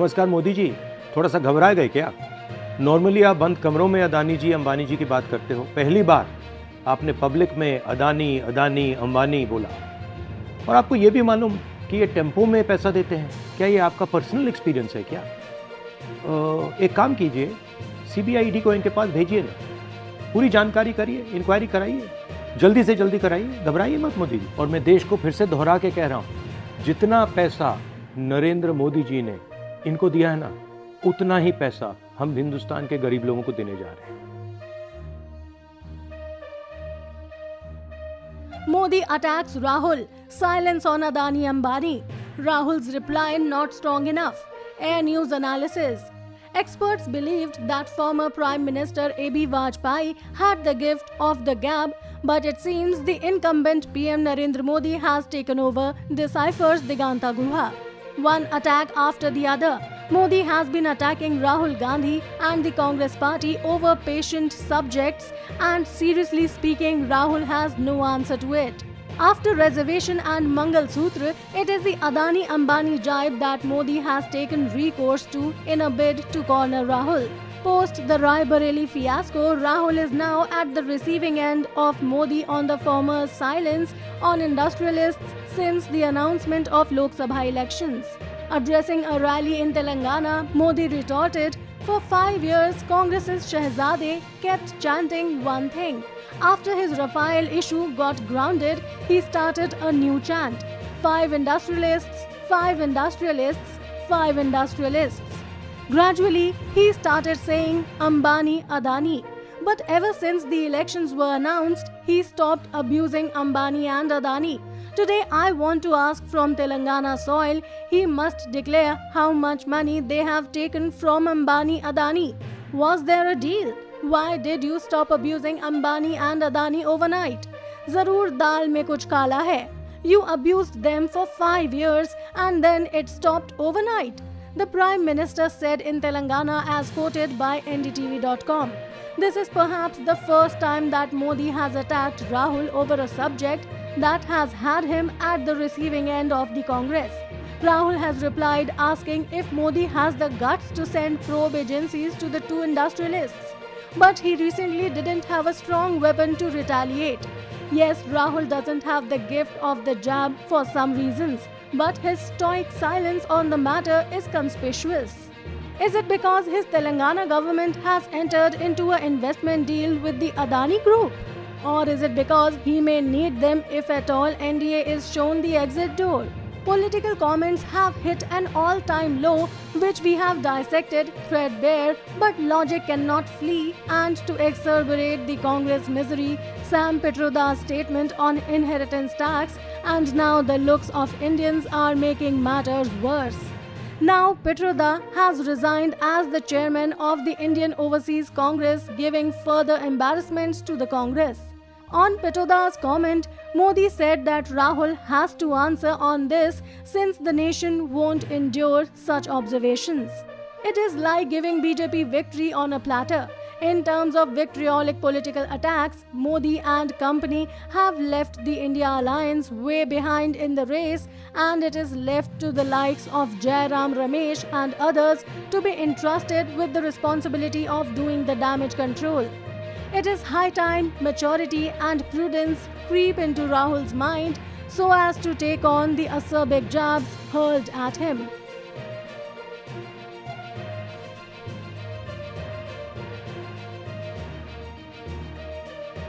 नमस्कार मोदी जी, थोड़ा सा घबरा गए क्या? नॉर्मली आप बंद कमरों में अदानी जी, अंबानी जी की बात करते हो। पहली बार आपने पब्लिक में अदानी, अदानी, अंबानी बोला। और आपको ये भी मालूम कि ये टेम्पो में पैसा देते हैं। क्या ये आपका पर्सनल एक्सपीरियंस है क्या? एक काम कीजिए, सीबीआई ईडी को इनके पास भेजिए ना, पूरी जानकारी करिए, इंक्वायरी कराइए, जल्दी से जल्दी कराइए, घबराइए मत मोदी जी। और मैं देश को फिर से दोहरा के कह रहा हूँ, जितना पैसा नरेंद्र मोदी जी ने इनको दिया है ना, उतना ही पैसा हम हिंदुस्तान के गरीब लोगों को देने जा रहे हैं। Modi attacks Rahul. Silence on Adani Ambani. Rahul's reply not strong enough. Air News analysis. Experts believed that former Prime Minister A.B. Vajpayee had the gift of the gab, but it seems the incumbent PM Narendra Modi has taken over, deciphers Diganta Guha. One attack after the other. Modi has been attacking Rahul Gandhi and the Congress party over patient subjects, and seriously speaking, Rahul has no answer to it. After reservation and Mangal Sutra, it is the Adani Ambani jibe that Modi has taken recourse to in a bid to corner Rahul. Post the Rai Bareli fiasco, Rahul is now at the receiving end of Modi on the former's silence on industrialists since the announcement of Lok Sabha elections. Addressing a rally in Telangana, Modi retorted, "For 5 years, Congress's Shehzade kept chanting one thing. After his Rafale issue got grounded, he started a new chant. 5 industrialists, 5 industrialists, 5 industrialists." Gradually, he started saying Ambani, Adani. But ever since the elections were announced, he stopped abusing Ambani and Adani. Today, I want to ask from Telangana soil, he must declare how much money they have taken from Ambani, Adani. Was there a deal? Why did you stop abusing Ambani and Adani overnight? Zarur dal mein kuch kala hai. You abused them for 5 years and then it stopped overnight. The Prime Minister said in Telangana, as quoted by NDTV.com. This is perhaps the first time that Modi has attacked Rahul over a subject that has had him at the receiving end of the Congress. Rahul has replied asking if Modi has the guts to send probe agencies to the 2 industrialists. But he recently didn't have a strong weapon to retaliate. Yes, Rahul doesn't have the gift of the jab for some reasons, but his stoic silence on the matter is conspicuous. Is it because his Telangana government has entered into an investment deal with the Adani Group? Or is it because he may need them if at all NDA is shown the exit door? Political comments have hit an all-time low, which we have dissected threadbare, but logic cannot flee, and to exacerbate the Congress misery, Sam Pitroda's statement on inheritance tax, and now the looks of Indians are making matters worse. Now Pitroda has resigned as the chairman of the Indian Overseas Congress, giving further embarrassments to the Congress. On Pitroda's comment, Modi said that Rahul has to answer on this since the nation won't endure such observations. It is like giving BJP victory on a platter. In terms of vitriolic political attacks, Modi and company have left the India alliance way behind in the race, and it is left to the likes of Jairam Ramesh and others to be entrusted with the responsibility of doing the damage control. It is high time maturity and prudence creep into Rahul's mind so as to take on the acerbic jabs hurled at him.